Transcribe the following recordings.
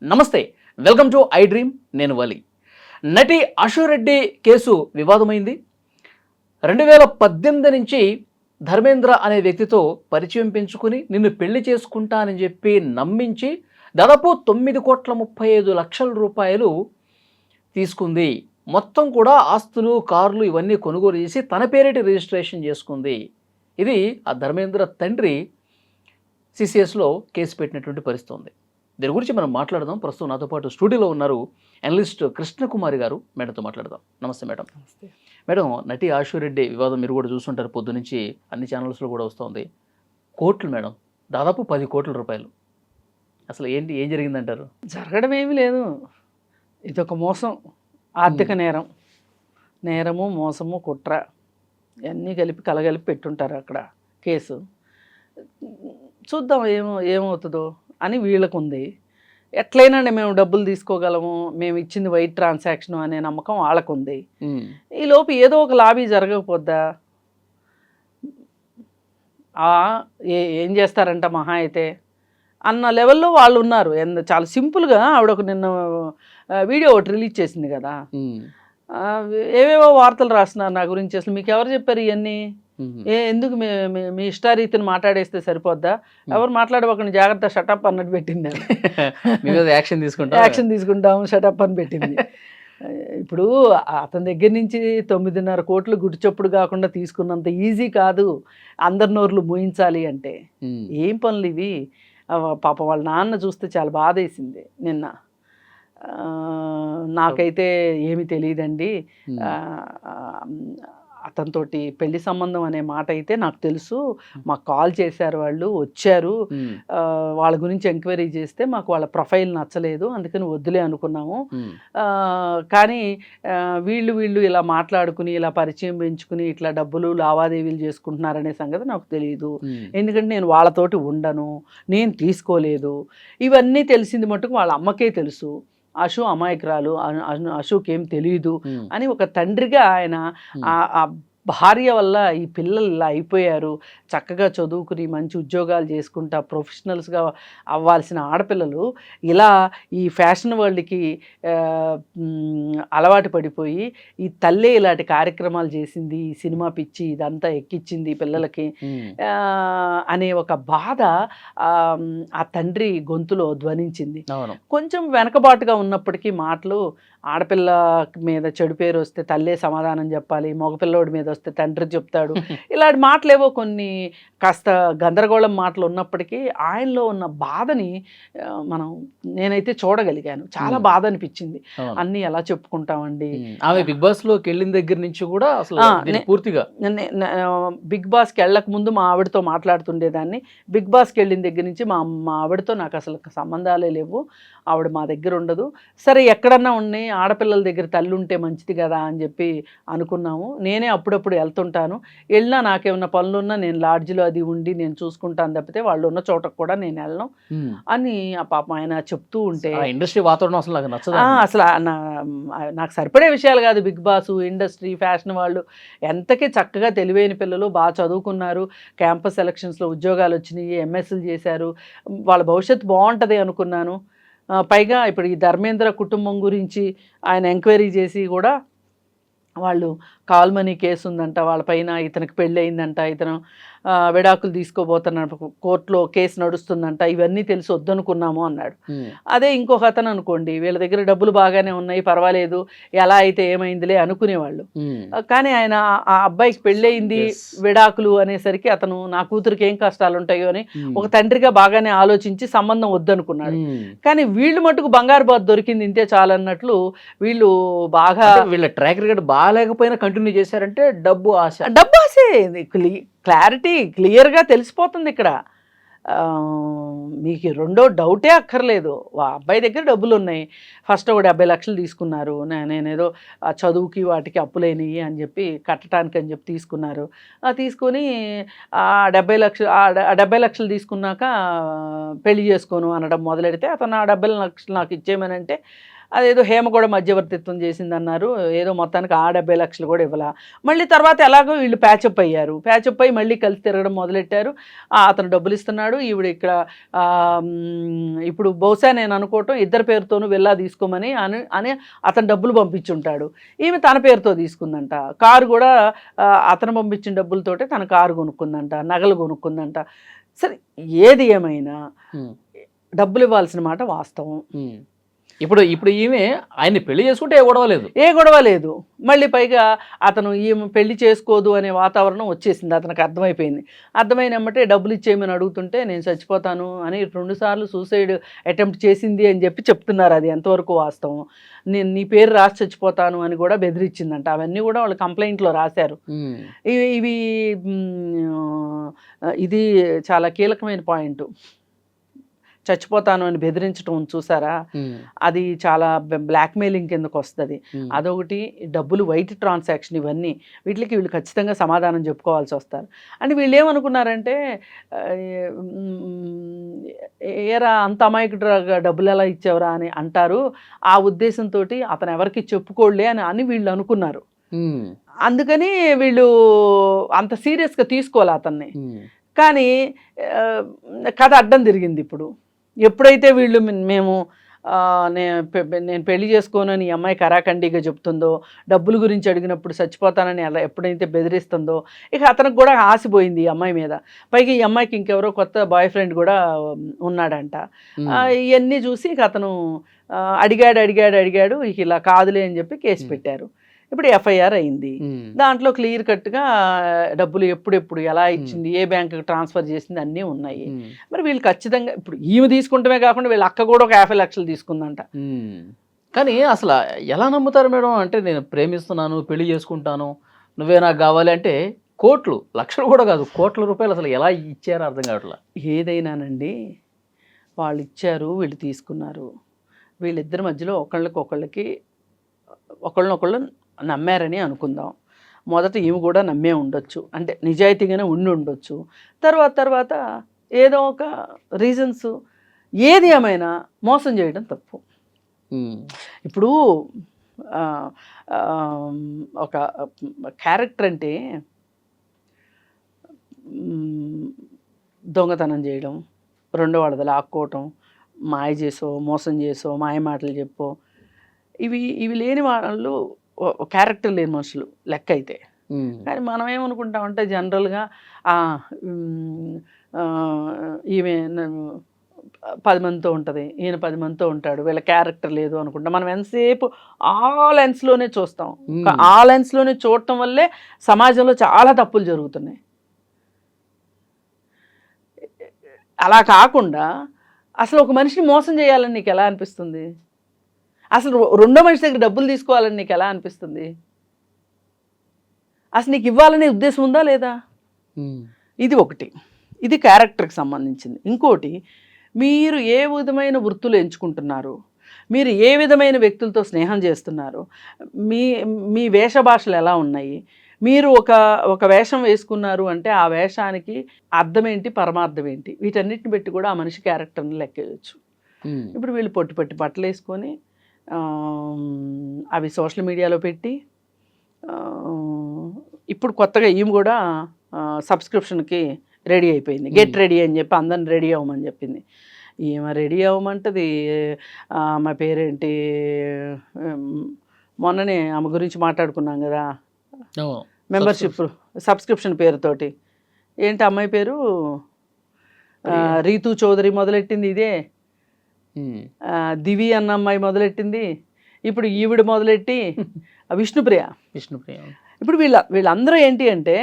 నమస్తే, welcome to I dream. నేను వలి. నటి అశురెడ్డి కేసు వివాదమైంది. 2018 నుంచి ధర్మేంద్ర అనే వ్యక్తితో పరిచయం పెంచుకుని నిన్ను పెళ్లి చేసుకుంటానని చెప్పి నమ్మించి దాదాపు 9,35,00,000 రూపాయలు తీసుకుంది. మొత్తం కూడా ఆస్తులు, కార్లు ఇవన్నీ కొనుగోలు చేసి తన పేరిట రిజిస్ట్రేషన్ చేసుకుంది. ఇది ఆ ధర్మేంద్ర తండ్రి సిసిఎస్లో కేసు పెట్టినటువంటి పరిస్థితి ఉంది. దీని గురించి మనం మాట్లాడదాం. ప్రస్తుతం నాతో పాటు స్టూడియోలో ఉన్నారు అనలిస్ట్ కృష్ణకుమారి గారు. మేడంతో మాట్లాడదాం. నమస్తే మేడం. నమస్తే మేడం, నటి ఆశురెడ్డి వివాదం మీరు కూడా చూస్తుంటారు, పొద్దు నుంచి అన్ని ఛానల్స్లో కూడా వస్తుంది. కోట్లు మేడం, దాదాపు 10 కోట్ల రూపాయలు. అసలు ఏం జరిగిందంటారు? జరగడం ఏమీ లేదు. ఇదొక మోసం, ఆర్థిక నేరము, మోసము, కుట్ర ఇవన్నీ కలగలిపి పెట్టుంటారు అక్కడ కేసు. చూద్దాం ఏమవుతుందో అని వీళ్ళకు ఉంది. ఎట్లయినా మేము డబ్బులు తీసుకోగలము, మేము ఇచ్చింది వైట్ ట్రాన్సాక్షన్ అనే నమ్మకం వాళ్ళకు ఉంది. ఈలోపు ఏదో ఒక లాబీ జరగకపోద్దా? ఏం చేస్తారంట మహా అయితే అన్న లెవెల్లో వాళ్ళు ఉన్నారు. చాలా సింపుల్గా ఆవిడ ఒక నిన్న వీడియో ఒకటి రిలీజ్ చేసింది కదా, ఏవేవో వార్తలు రాస్తున్నారు నా గురించి. అసలు మీకు ఎవరు చెప్పారు ఇవన్నీ? ఎందుకు మీ ఇష్టారీతిని మాట్లాడేస్తే సరిపోద్దా? ఎవరు మాట్లాడబోకండి, జాగ్రత్త, షటప్ అన్నట్టు పెట్టింది. యాక్షన్ తీసుకుంటాము, షటప్ అని పెట్టింది. ఇప్పుడు అతని దగ్గర నుంచి 9.5 కోట్లు గుడిచప్పుడు కాకుండా తీసుకున్నంత ఈజీ కాదు అందరి నోర్లు మూయించాలి అంటే. ఏం పనులు ఇవి? పాప వాళ్ళ నాన్న చూస్తే చాలా బాధ వేసింది నిన్న. నాకైతే ఏమి తెలియదండి, అతనితోటి పెళ్లి సంబంధం అనే మాట అయితే నాకు తెలుసు, మాకు కాల్ చేశారు, వాళ్ళు వచ్చారు, వాళ్ళ గురించి ఎంక్వైరీ చేస్తే మాకు వాళ్ళ ప్రొఫైల్ నచ్చలేదు, అందుకని వద్దులే అనుకున్నాము. కానీ వీళ్ళు ఇలా మాట్లాడుకుని, ఇలా పరిచయం పెంచుకుని ఇట్లా డబ్బులు లావాదేవీలు చేసుకుంటున్నారనే సంగతి నాకు తెలియదు. ఎందుకంటే నేను వాళ్ళతోటి ఉండను, నేను తీసుకోలేదు. ఇవన్నీ తెలిసింది మటుకు వాళ్ళ అమ్మకే తెలుసు. అశు అమాయకురాలు, అశుకేం తెలియదు అని ఒక తండ్రిగా ఆయన ఆ భార్య వల్ల ఈ పిల్లలు ఇలా అయిపోయారు. చక్కగా చదువుకుని మంచి ఉద్యోగాలు చేసుకుంటా ప్రొఫెషనల్స్గా అవ్వాల్సిన ఆడపిల్లలు ఇలా ఈ ఫ్యాషన్ వరల్డ్కి అలవాటు పడిపోయి ఈ తల్లే ఇలాంటి కార్యక్రమాలు చేసింది, ఈ సినిమా పిచ్చి ఇదంతా ఎక్కిచ్చింది పిల్లలకి అనే ఒక బాధ ఆ తండ్రి గొంతులో ధ్వనించింది. కొంచెం వెనకబాటుగా ఉన్నప్పటికీ మాటలు, ఆడపిల్ల మీద చెడు పేరు వస్తే తల్లే సమాధానం చెప్పాలి, మగపిల్లోడి మీద వస్తే తండ్రి చెప్తాడు, ఇలాంటి మాటలేవో కొన్ని కాస్త గందరగోళం మాటలు ఉన్నప్పటికీ ఆయనలో ఉన్న బాధని నేనైతే చూడగలిగాను. చాలా బాధ అనిపించింది. అన్నీ ఎలా చెప్పుకుంటామండి. ఆమె బిగ్ బాస్ లోకి వెళ్ళిన దగ్గర నుంచి కూడా అసలు పూర్తిగా బిగ్ బాస్కి వెళ్ళక ముందు మా ఆవిడతో మాట్లాడుతుండేదాన్ని. బిగ్ బాస్కి వెళ్ళిన దగ్గర నుంచి మా ఆవిడతో నాకు అసలు సంబంధాలే లేవు, ఆవిడ మా దగ్గర ఉండదు. సరే ఎక్కడన్నా ఉన్నాయి, ఆడపిల్లల దగ్గర తల్లి ఉంటే మంచిది కదా అని చెప్పి అనుకున్నాము. నేనే అప్పుడప్పుడు వెళ్తుంటాను, వెళ్ళినా నాకేమన్నా పనులున్నా నేను లాడ్జ్లో అది ఉండి నేను చూసుకుంటాను తప్పితే వాళ్ళు ఉన్న చోటకు కూడా నేను వెళ్ళను అని ఆ పాపం ఆయన చెప్తూ ఉంటే, ఇండస్ట్రీ వాతావరణం అసలు నాకు నచ్చదు. అసలు నాకు సరిపడే విషయాలు కాదు. బిగ్ బాస్, ఇండస్ట్రీ, ఫ్యాషన్ వాళ్ళు ఎంతకీ చక్కగా తెలివైన పిల్లలు, బాగా చదువుకున్నారు, క్యాంపస్ సెలక్షన్స్లో ఉద్యోగాలు వచ్చినాయి, ఎంఎస్లు చేశారు, వాళ్ళ భవిష్యత్తు బాగుంటుంది అనుకున్నాను. పైగా ఇప్పుడు ఈ ధర్మేంద్ర కుటుంబం గురించి ఆయన ఎంక్వైరీ చేసి కూడా వాళ్ళు కాల్ మనీ కేసు ఉందంట వాళ్ళపైన, ఇతనికి పెళ్ళి అయిందంట, ఇతను విడాకులు తీసుకోబోతున్న కోర్టులో కేసు నడుస్తుందంట, ఇవన్నీ తెలిసి వద్దనుకున్నాము అన్నాడు. అదే ఇంకొక అతను అనుకోండి, వీళ్ళ దగ్గర డబ్బులు బాగానే ఉన్నాయి, పర్వాలేదు, ఎలా అయితే ఏమైందిలే అనుకునేవాళ్ళు. కానీ ఆయన ఆ అబ్బాయికి పెళ్ళయింది, విడాకులు అనేసరికి అతను నా కూతురికి ఏం కష్టాలు ఉంటాయో అని ఒక తండ్రిగా బాగానే ఆలోచించి సంబంధం వద్దనుకున్నాడు. కానీ వీళ్ళు మటుకు బంగారు బాత్ దొరికింది ఇంతే చాలన్నట్లు వీళ్ళు బాగా, వీళ్ళ ట్రాక్ రికార్డ్ బాగాలేకపోయినా కంటిన్యూ చేశారంటే డబ్బు ఆశే. క్లారిటీ క్లియర్గా తెలిసిపోతుంది ఇక్కడ. మీకు రెండో డౌటే అక్కర్లేదు. అబ్బాయి దగ్గర డబ్బులు ఉన్నాయి. ఫస్ట్ ఒక 70 లక్షలు తీసుకున్నారు, నేనేదో చదువుకి వాటికి అప్పులేనివి అని చెప్పి కట్టడానికి అని చెప్పి తీసుకున్నారు. తీసుకొని 70 లక్షలు తీసుకున్నాక పెళ్లి చేసుకోను అనడం మొదలెడితే అతను ఆ 70 లక్షలు నాకు ఇచ్చేయమనంటే అదేదో హేమ కూడా మధ్యవర్తిత్వం చేసిందన్నారు. ఏదో మొత్తానికి ఆ 70 లక్షలు కూడా ఇవ్వలా. మళ్ళీ తర్వాత ఎలాగో వీళ్ళు ప్యాచప్ అయ్యారు. ప్యాచప్ అయ్యి మళ్ళీ కలిసి తిరగడం మొదలెట్టారు. అతను డబ్బులు ఇస్తున్నాడు. ఈవిడ ఇక్కడ ఇప్పుడు బహుశా నేను అనుకోవటం ఇద్దరి పేరుతోనూ విల్లా తీసుకోమని అని అతను డబ్బులు పంపించుంటాడు. ఈమె తన పేరుతో తీసుకుందంట. కారు కూడా అతను పంపించిన డబ్బులతోటే తన కారు కొనుక్కుందంట, నగలు కొనుక్కుందంట. సరే ఏది ఏమైనా డబ్బులు ఇవ్వాల్సిన మాట వాస్తవం. ఇప్పుడు ఈమె ఆయన్ని పెళ్లి చేసుకుంటే ఏ గొడవ లేదు. మళ్ళీ పైగా అతను ఈమె పెళ్లి చేసుకోదు అనే వాతావరణం వచ్చేసింది. అతనికి అర్థమైపోయింది. అర్థమైనమ్మటే డబ్బులు ఇచ్చేయమని అడుగుతుంటే నేను చచ్చిపోతాను అని 2 సార్లు సూసైడ్ అటెంప్ట్ చేసింది అని చెప్తున్నారు. అది ఎంతవరకు వాస్తవం? నేను నీ పేరు రాసి చచ్చిపోతాను అని కూడా బెదిరించిందంట. అవన్నీ కూడా వాళ్ళు కంప్లైంట్లో రాశారు. ఇవి ఇది చాలా కీలకమైన పాయింట్. చచ్చిపోతాను అని బెదిరించడం చూసారా, అది చాలా బ్లాక్మెయిలింగ్ కిందకు వస్తుంది. అదొకటి. డబ్బులు వైట్ ట్రాన్సాక్షన్, ఇవన్నీ వీళ్ళు ఖచ్చితంగా సమాధానం చెప్పుకోవాల్సి వస్తారు. అని వీళ్ళు ఏమనుకున్నారంటే ఏరా అంత అమాయకుడుగా డబ్బులు ఎలా ఇచ్చావురా అని అంటారు. ఆ ఉద్దేశంతో అతను ఎవరికి చెప్పుకోలే అని వీళ్ళు అనుకున్నారు. అందుకని వీళ్ళు అంత సీరియస్గా తీసుకోవాలి అతన్ని. కానీ కథ అడ్డం తిరిగింది. ఎప్పుడైతే వీళ్ళు మేము నేను పెళ్లి చేసుకోనని ఈ అమ్మాయి కరాఖండిగా చెప్తుందో, డబ్బుల గురించి అడిగినప్పుడు చచ్చిపోతానని అలా ఎప్పుడైతే బెదిరిస్తుందో, ఇక అతనికి కూడా ఆశపోయింది ఈ అమ్మాయి మీద. పైగా ఈ అమ్మాయికి ఇంకెవరో కొత్త బాయ్ ఫ్రెండ్ కూడా ఉన్నాడంట. ఇవన్నీ చూసి ఇక అతను అడిగాడు. ఇక ఇలా కాదులే అని చెప్పి కేసు పెట్టారు. ఇప్పుడు ఎఫ్ఐఆర్ అయింది. దాంట్లో క్లియర్ కట్గా డబ్బులు ఎప్పుడెప్పుడు ఎలా ఇచ్చింది, ఏ బ్యాంకుకి ట్రాన్స్ఫర్ చేసింది అన్నీ ఉన్నాయి. మరి వీళ్ళు ఖచ్చితంగా ఇప్పుడు ఈమె తీసుకుంటమే కాకుండా వీళ్ళ అక్క కూడా ఒక 50 లక్షలు తీసుకుందంట. కానీ అసలు ఎలా నమ్ముతారు మేడం? అంటే నేను ప్రేమిస్తున్నాను, పెళ్లి చేసుకుంటాను, నువ్వే నాకు కావాలి అంటే కోట్లు, లక్షలు కూడా కాదు, కోట్ల రూపాయలు అసలు ఎలా ఇచ్చారో అర్థం కావట్లా. ఏదైనానండి, వాళ్ళు ఇచ్చారు, వీళ్ళు తీసుకున్నారు. వీళ్ళిద్దరి మధ్యలో ఒకళ్ళనొకళ్ళు నమ్మారని అనుకుందాం. మొదట ఈమె కూడా నమ్మే ఉండొచ్చు, అంటే నిజాయితీగానే ఉండొచ్చు. తర్వాత ఏదో ఒక రీజన్స్, ఏది ఏమైనా మోసం చేయడం తప్పు. ఇప్పుడు ఒక క్యారెక్టర్ అంటే దొంగతనం చేయడం, రెండో వాళ్ళది లాక్కోవటం, మాయ చేసో, మోసం చేసో, మాయ మాటలు చెప్పో, ఇవి లేని వాళ్ళు క్యారెక్టర్ లేని మనుషులు లెక్క అయితే. కానీ మనం ఏమనుకుంటామంటే జనరల్గా ఈమె 10 మందితో ఉంటుంది, ఈయన 10 మందితో ఉంటాడు, వీళ్ళ క్యారెక్టర్ లేదు అనుకుంటాం. మనం ఎంతసేపు ఆ లెన్స్లోనే చూస్తాం. ఆ లెన్స్లోనే చూడటం వల్లే సమాజంలో చాలా తప్పులు జరుగుతున్నాయి. అలా కాకుండా అసలు ఒక మనిషిని మోసం చేయాలని నీకు ఎలా అనిపిస్తుంది? అసలు రెండో మనిషి దగ్గర డబ్బులు తీసుకోవాలని నీకు ఎలా అనిపిస్తుంది? అసలు నీకు ఇవ్వాలనే ఉద్దేశం ఉందా లేదా? ఇది ఒకటి. ఇది క్యారెక్టర్కి సంబంధించింది. ఇంకోటి, మీరు ఏ విధమైన వృత్తులు ఎంచుకుంటున్నారు, మీరు ఏ విధమైన వ్యక్తులతో స్నేహం చేస్తున్నారు, మీ వేషభాషలు ఎలా ఉన్నాయి, మీరు ఒక వేషం వేసుకున్నారు అంటే ఆ వేషానికి అర్థం ఏంటి, పరమార్థం ఏంటి, వీటన్నిటిని బట్టి కూడా ఆ మనిషి క్యారెక్టర్ని లెక్కేయచ్చు. ఇప్పుడు వీళ్ళు పొట్టి బట్టలు వేసుకొని అవి సోషల్ మీడియాలో పెట్టి, ఇప్పుడు కొత్తగా ఈమె కూడా సబ్స్క్రిప్షన్కి రెడీ అయిపోయింది. గెట్ రెడీ అని చెప్పి అందరిని రెడీ అవ్వమని చెప్పింది. ఈమె రెడీ అవ్వమంటది. మా పేరేంటి, మొన్ననే ఆమె గురించి మాట్లాడుకున్నాం కదా, మెంబర్షిప్ సబ్స్క్రిప్షన్ పేరుతోటి. ఏంటి అమ్మాయి పేరు? రీతూ చౌదరి మొదలెట్టింది ఇదే. దివి అన్న అమ్మాయి మొదలెట్టింది. ఇప్పుడు ఈవిడ మొదలెట్టి విష్ణుప్రియ. ఇప్పుడు వీళ్ళందరూ ఏంటి అంటే,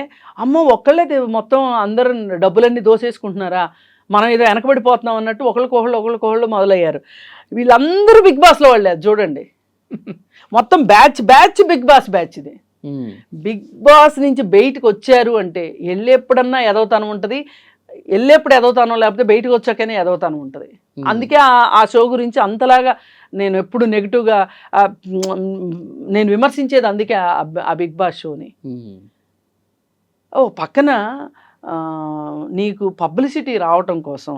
అమ్మో ఒక్కళ్ళే మొత్తం అందరూ డబ్బులన్నీ దోసేసుకుంటున్నారా, మనం ఏదో వెనకబడిపోతున్నాం అన్నట్టు ఒకళ్ళకొకళ్ళు మొదలయ్యారు. వీళ్ళందరూ బిగ్ బాస్లో వాళ్ళే. చూడండి, మొత్తం బ్యాచ్ బిగ్ బాస్ బ్యాచ్ ఇది. బిగ్ బాస్ నుంచి బయటకు వచ్చారు అంటే ఎల్లెప్పుడన్నా ఎదవతనం ఉంటుంది, ఎల్లెప్పుడు ఎదవతానో లేకపోతే బయటకు వచ్చాకనే ఎదవతానం ఉంటుంది. అందుకే ఆ షో గురించి అంతలాగా నేను ఎప్పుడు నెగిటివ్గా నేను విమర్శించేది. అందుకే ఆ బిగ్ బాస్ షోని. పక్కన నీకు పబ్లిసిటీ రావటం కోసం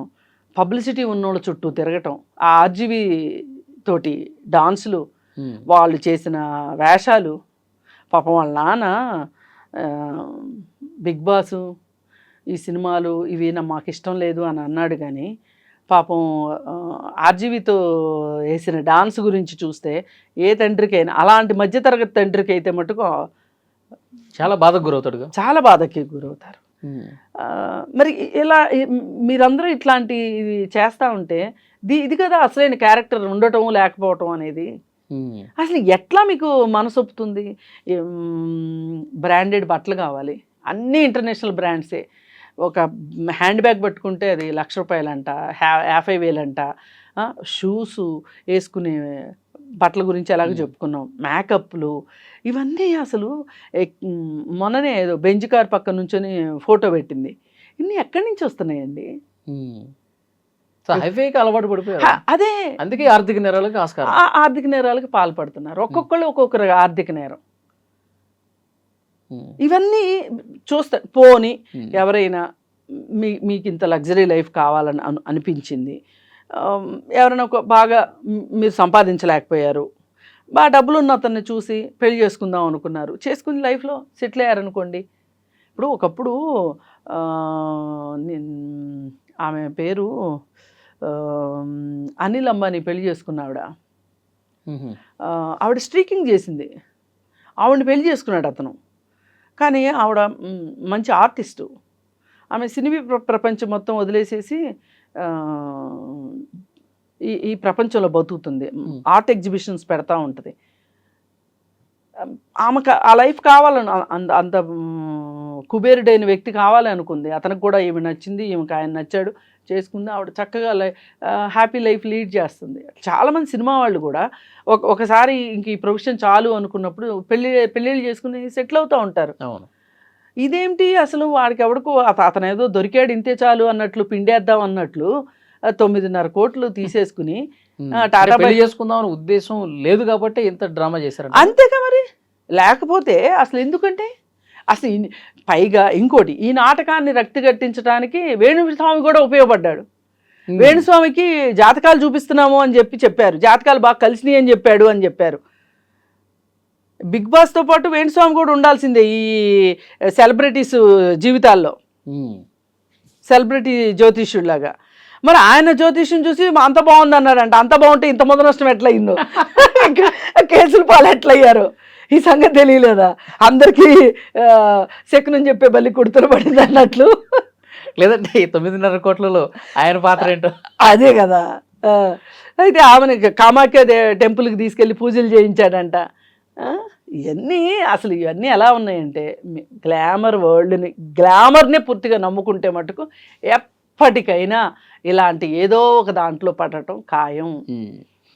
పబ్లిసిటీ ఉన్నోళ్ళ చుట్టూ తిరగటం, ఆ ఆర్జీవీ తోటి డాన్సులు, వాళ్ళు చేసిన వేషాలు, పాపం వాళ్ళ నాన్న బిగ్ బాసు ఈ సినిమాలు ఇవి మాకు ఇష్టం లేదు అని అన్నాడు. కానీ పాపం ఆర్జీవితో వేసిన డాన్స్ గురించి చూస్తే ఏ తండ్రికైనా, అలాంటి మధ్యతరగతి తండ్రికి అయితే మటుకు చాలా బాధకు గురవుతాడుగా, చాలా బాధకి గురవుతారు. మరి ఇలా మీరందరూ ఇట్లాంటివి చేస్తూ ఉంటే ఇది కదా అసలైన క్యారెక్టర్ ఉండటం లేకపోవటం అనేది. అసలు ఎట్లా మీకు మనసొప్పుతుంది? బ్రాండెడ్ బట్టలు కావాలి, అన్నీ ఇంటర్నేషనల్ బ్రాండ్సే. ఒక హ్యాండ్ బ్యాగ్ పట్టుకుంటే అది ₹1,00,000 అంట, 50,000 అంట. షూసు వేసుకునే బట్టల గురించి ఎలాగో చెప్పుకున్నాం, మేకప్లు, ఇవన్నీ అసలు మొన్ననే ఏదో బెంజ్ కార్ పక్కన నుంచొని ఫోటో పెట్టింది. ఇన్ని ఎక్కడి నుంచి వస్తున్నాయండి? హైవేకి అలవాటు పడిపోయారు. అదే, అందుకే ఆర్థిక నేరాలకు ఆస్కారం. ఆర్థిక నేరాలకు పాల్పడుతున్నారు. ఒక్కొక్కళ్ళు ఒక్కొక్కరు ఆర్థిక నేరం. ఇవన్నీ చూస్తా పోని ఎవరైనా మీకు ఇంత లగ్జరీ లైఫ్ కావాలని అనిపించింది, ఎవరైనా ఒక బాగా మీరు సంపాదించలేకపోయారు, బాగా డబ్బులు ఉన్న అతన్ని చూసి పెళ్లి చేసుకుందాం అనుకున్నారు, చేసుకుని లైఫ్లో సెటిల్ అయ్యారనుకోండి. ఇప్పుడు ఒకప్పుడు ఆమె పేరు అనిల్ అంబానీ పెళ్లి చేసుకున్న ఆవిడ స్ట్రీకింగ్ చేసింది, ఆవిడని పెళ్లి చేసుకున్నాడు అతను. కానీ ఆవిడ మంచి ఆర్టిస్టు. ఆమె సినీ ప్రపంచం మొత్తం వదిలేసేసి ఈ ప్రపంచంలో బతుకుతుంది, ఆర్ట్ ఎగ్జిబిషన్స్ పెడతా ఉంటుంది. ఆమెకు ఆ లైఫ్ కావాలని, అంత కుబేరుడైన వ్యక్తి కావాలి అనుకుంది. అతనికి కూడా ఈమె నచ్చింది, ఈమెకు ఆయన నచ్చాడు, చేసుకుంది. ఆవిడ చక్కగా హ్యాపీ లైఫ్ లీడ్ చేస్తుంది. చాలామంది సినిమా వాళ్ళు కూడా ఒకసారి ఇంక ఈ ప్రొఫెషన్ చాలు అనుకున్నప్పుడు పెళ్ళిళ్ళు చేసుకుని సెటిల్ అవుతూ ఉంటారు. ఇదేంటి అసలు వాడికి ఎవడికో అతను ఏదో దొరికాడు ఇంతే చాలు అన్నట్లు, పిండేద్దాం అన్నట్లు 9.5 కోట్లు తీసేసుకుని టాటా పెళ్లి చేసుకుందాం అనే ఉద్దేశం లేదు కాబట్టి ఇంత డ్రామా చేశారు. అంతేగా మరి, లేకపోతే అసలు ఎందుకంటే అసలు పైగా ఇంకోటి, ఈ నాటకాన్ని రక్తి కట్టించడానికి వేణుస్వామి కూడా ఉపయోగపడ్డాడు. వేణుస్వామికి జాతకాలు చూపిస్తున్నాము అని చెప్పారు, జాతకాలు బాగా కలిసినాయి అని చెప్పారు. బిగ్ బాస్తో పాటు వేణుస్వామి కూడా ఉండాల్సిందే ఈ సెలబ్రిటీస్ జీవితాల్లో, సెలబ్రిటీ జ్యోతిష్యుడిలాగా. మరి ఆయన జ్యోతిష్యం చూసి అంత బాగుంది అన్నాడంట. అంత బాగుంటే ఇంత మొదటి నష్టం ఎట్లయిందో, కేసులు పాలు ఎట్లయ్యారు, ఈ సంగతి తెలియలేదా? అందరికీ శకునం చెప్పే బల్లి కుడుతులు పడింది అన్నట్లు. లేదంటే 9.5 కోట్లలో ఆయన పాత్ర ఏంటో అదే కదా. అయితే ఆమెను కామాఖ్య టెంపుల్కి తీసుకెళ్ళి పూజలు చేయించాడంట. ఇవన్నీ ఎలా ఉన్నాయంటే, గ్లామర్ వరల్డ్ని, గ్లామర్నే పూర్తిగా నమ్ముకుంటే మటుకు ఎప్పటికైనా ఇలాంటి ఏదో ఒక దాంట్లో పడటం ఖాయం.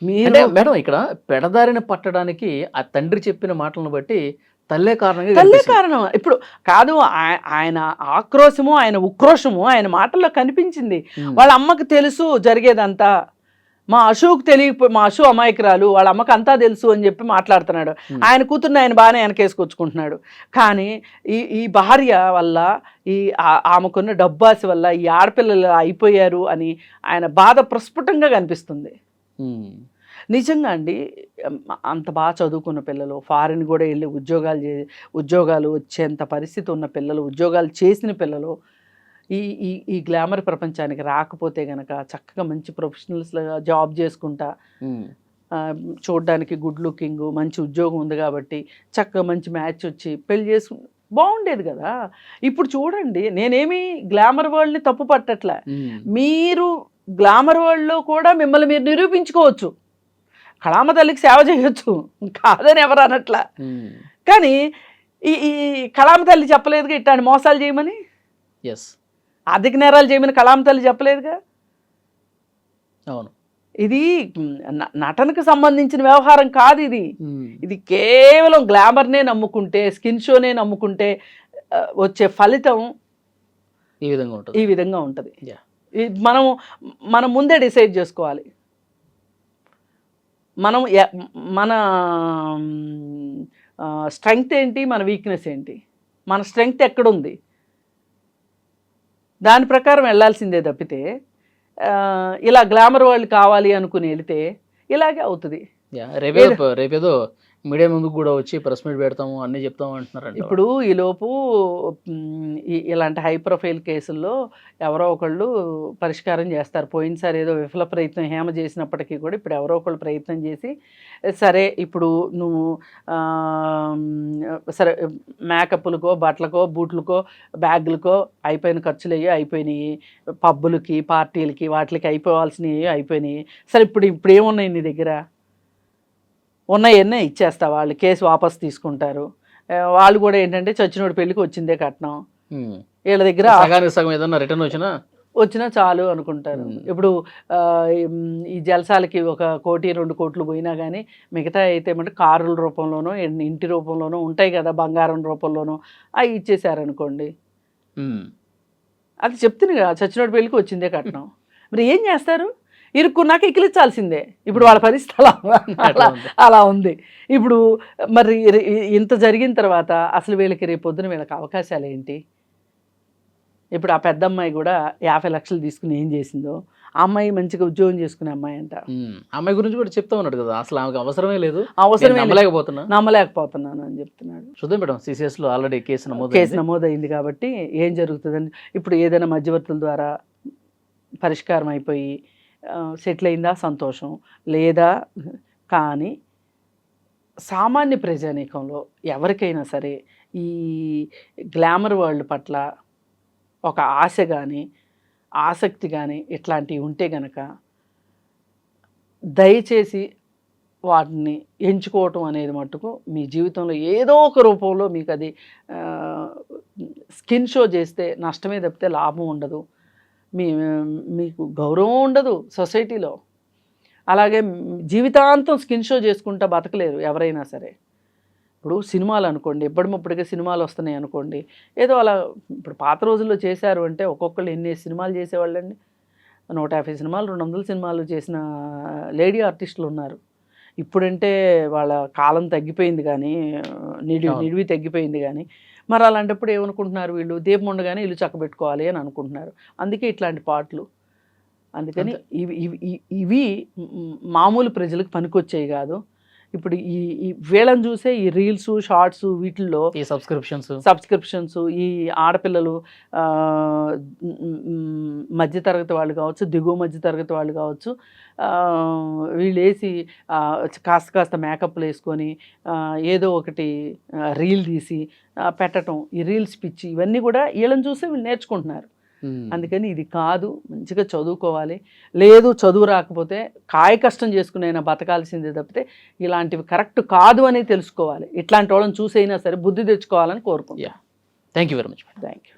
మేడం ఇక్కడ పెడదారిన పట్టడానికి ఆ తండ్రి చెప్పిన మాటలను బట్టి తల్లే కారణం. ఇప్పుడు కాదు, ఆయన ఆక్రోశము, ఆయన ఉక్రోషము ఆయన మాటల్లో కనిపించింది. వాళ్ళ అమ్మకి తెలుసు జరిగేదంతా, మా అశోక్ మా అశు అమాయకురాలు, వాళ్ళ అమ్మకి అంతా తెలుసు అని చెప్పి మాట్లాడుతున్నాడు. ఆయన కూతుర్ని ఆయన బాగానే వెనకేసుకొచ్చుకుంటున్నాడు. కానీ ఈ భార్య వల్ల, ఆమెకున్న డబ్బాసి వల్ల ఈ ఆడపిల్లలు అయిపోయారు అని ఆయన బాధ ప్రస్ఫుటంగా కనిపిస్తుంది. నిజంగా అండి, అంత బాగా చదువుకున్న పిల్లలు, ఫారిన్ కూడా వెళ్ళి ఉద్యోగాలు వచ్చేంత పరిస్థితి ఉన్న పిల్లలు, ఉద్యోగాలు చేసిన పిల్లలు ఈ గ్లామర్ ప్రపంచానికి రాకపోతే గనక చక్కగా మంచి ప్రొఫెషనల్స్గా జాబ్ చేసుకుంటా, చూడడానికి గుడ్ లుకింగ్, మంచి ఉద్యోగం ఉంది కాబట్టి చక్కగా మంచి మ్యాచ్ వచ్చి పెళ్లి చేసుకుంటా బాగుండేది కదా. ఇప్పుడు చూడండి, నేనేమి గ్లామర్ వరల్డ్ని తప్పు పట్టట్లే, మీరు గ్లామర్ వరల్డ్లో కూడా మిమ్మల్ని మీరు నిరూపించుకోవచ్చు, కళామ తల్లికి సేవ చేయొచ్చు, కాదని ఎవరు అనట్లా. కానీ ఈ కళామ తల్లి చెప్పలేదుగా ఇట్లాంటి మోసాలు చేయమని, ఆర్థిక నేరాలు చేయమని కళామ తల్లి చెప్పలేదుగా. అవును, ఇది నటనకు సంబంధించిన వ్యవహారం కాదు. ఇది కేవలం గ్లామర్నే నమ్ముకుంటే, స్కిన్ షోనే నమ్ముకుంటే వచ్చే ఫలితం ఈ విధంగా ఉంటుంది. మనం ముందే డిసైడ్ చేసుకోవాలి, మన స్ట్రెంగ్త్ ఏంటి, మన వీక్నెస్ ఏంటి, మన స్ట్రెంగ్త్ ఎక్కడుంది, దాని ప్రకారం వెళ్ళాల్సిందే తప్పితే ఇలా గ్లామర్ వరల్డ్ కావాలి అనుకుని వెళితే ఇలాగే అవుతుంది. రేపేదో మీడియా ముందుకు కూడా వచ్చి ప్రెస్ మీట్ పెడతాము అన్నీ చెప్తాము అంటున్నారంట. ఇప్పుడు ఈలోపు ఇలాంటి హై ప్రొఫైల్ కేసుల్లో ఎవరో ఒకళ్ళు పరిష్కారం చేస్తారు. పోయినసారి ఏదో విఫల ప్రయత్నం హేమ చేసినప్పటికీ కూడా ఇప్పుడు ఎవరో ఒకళ్ళు ప్రయత్నం చేసి సరే ఇప్పుడు నువ్వు సరే మేకప్లకో బట్టలకో బూట్లకో బ్యాగులకో అయిపోయిన ఖర్చులు అయ్యి అయిపోయినాయి, పబ్బులకి పార్టీలకి వాటికి అయిపోవాల్సినవి అయిపోయినాయి. సరే ఇప్పుడు ఏమున్నాయి నీ దగ్గర? ఉన్నాయన్నీ ఇచ్చేస్తా, వాళ్ళు కేసు వాపస్ తీసుకుంటారు. వాళ్ళు కూడా ఏంటంటే చచ్చినోడి పెళ్ళికి వచ్చిందే కట్నం, వీళ్ళ దగ్గర సగం ఏదన్నా రిటర్న్ వచ్చినా చాలు అనుకుంటారు. ఇప్పుడు ఈ జలసాలకి 1 కోటి 2 కోట్లు పోయినా కానీ మిగతా అయితే ఏమంటే కారుల రూపంలోనో ఇంటి రూపంలోనో ఉంటాయి కదా, బంగారం రూపంలోనో అవి ఇచ్చేసారనుకోండి. అది చెప్తుంది కదా, చచ్చినోడి పెళ్ళికి వచ్చిందే కట్నం. మరి ఏం చేస్తారు? ఇరుక్కున్నాక ఇకిలించాల్సిందే. ఇప్పుడు వాళ్ళ పరిస్థితి అలా ఉంది. ఇప్పుడు మరి ఇంత జరిగిన తర్వాత అసలు వీళ్ళకి రేపొద్దున వీళ్ళకి అవకాశాలు ఏంటి? ఇప్పుడు ఆ పెద్ద అమ్మాయి కూడా 50 లక్షలు తీసుకుని ఏం చేసిందో, ఆ అమ్మాయి మంచిగా ఉద్యోగం చేసుకునే అమ్మాయి అంట. అమ్మాయి గురించి కూడా చెప్తా ఉన్నాడు కదా, అసలు ఆమెకు అవసరమే లేదు, నమ్మలేకపోతున్నాను అని చెప్తున్నాడు. చూద్దాం మేడం, CCS లో ఆల్రెడీ కేసు నమోదైంది కాబట్టి ఏం జరుగుతుందని ఇప్పుడు ఏదైనా మధ్యవర్తుల ద్వారా పరిష్కారం అయిపోయి సెటిల్ అయిందా సంతోషం, లేదా కానీ సామాన్య ప్రజానీకంలో ఎవరికైనా సరే ఈ గ్లామర్ వరల్డ్ పట్ల ఒక ఆశ కానీ ఆసక్తి కానీ ఇట్లాంటివి ఉంటే గనక దయచేసి వాటిని ఎంచుకోవటం అనేది మట్టుకు మీ జీవితంలో ఏదో ఒక రూపంలో మీకు అది స్కిన్ షో చేస్తే నష్టమే తప్పితే లాభం ఉండదు, మీకు గౌరవం ఉండదు సొసైటీలో. అలాగే జీవితాంతం స్కిన్ షో చేసుకుంటా బతకలేరు ఎవరైనా సరే. ఇప్పుడు సినిమాలు అనుకోండి, ఇప్పటికే సినిమాలు వస్తున్నాయి అనుకోండి, ఏదో అలా ఇప్పుడు పాత రోజుల్లో చేశారు అంటే ఒక్కొక్కళ్ళు ఎన్ని సినిమాలు చేసేవాళ్ళండి. 150 సినిమాలు 200 సినిమాలు చేసిన లేడీ ఆర్టిస్టులు ఉన్నారు. ఇప్పుడంటే వాళ్ళ కాలం తగ్గిపోయింది కానీ నిడివి తగ్గిపోయింది కానీ మరి అలాంటప్పుడు ఏమనుకుంటున్నారు వీళ్ళు, దీపం ఉండగానే ఇల్లు చక్కబెట్టుకోవాలి అని అనుకుంటున్నారు. అందుకే ఇట్లాంటి పాటలు. అందుకని ఇవి మామూలు ప్రజలకు పనికొచ్చేవి కాదు. ఇప్పుడు ఈ వీళ్ళని చూసే ఈ రీల్స్ షార్ట్స్ వీటిల్లో ఈ సబ్స్క్రిప్షన్స్ ఈ ఆడపిల్లలు మధ్యతరగతి వాళ్ళు కావచ్చు, దిగువ మధ్యతరగతి వాళ్ళు కావచ్చు, వీళ్ళు వేసి కాస్త మేకప్లు వేసుకొని ఏదో ఒకటి రీల్ తీసి పెట్టడం, ఈ రీల్స్ పిచ్చి ఇవన్నీ కూడా వీళ్ళని చూసి వీళ్ళు నేర్చుకుంటున్నారు. అందుకని ఇది కాదు, మంచిగా చదువుకోవాలి. లేదు చదువు రాకపోతే కాయ కష్టం చేసుకునైనా బతకాల్సిందే తప్పితే ఇలాంటివి కరెక్ట్ కాదు అని తెలుసుకోవాలి. ఇట్లాంటి వాళ్ళని చూసైనా సరే బుద్ధి తెచ్చుకోవాలని కోరుకుంటున్నాను. Thank you very much. Thank you.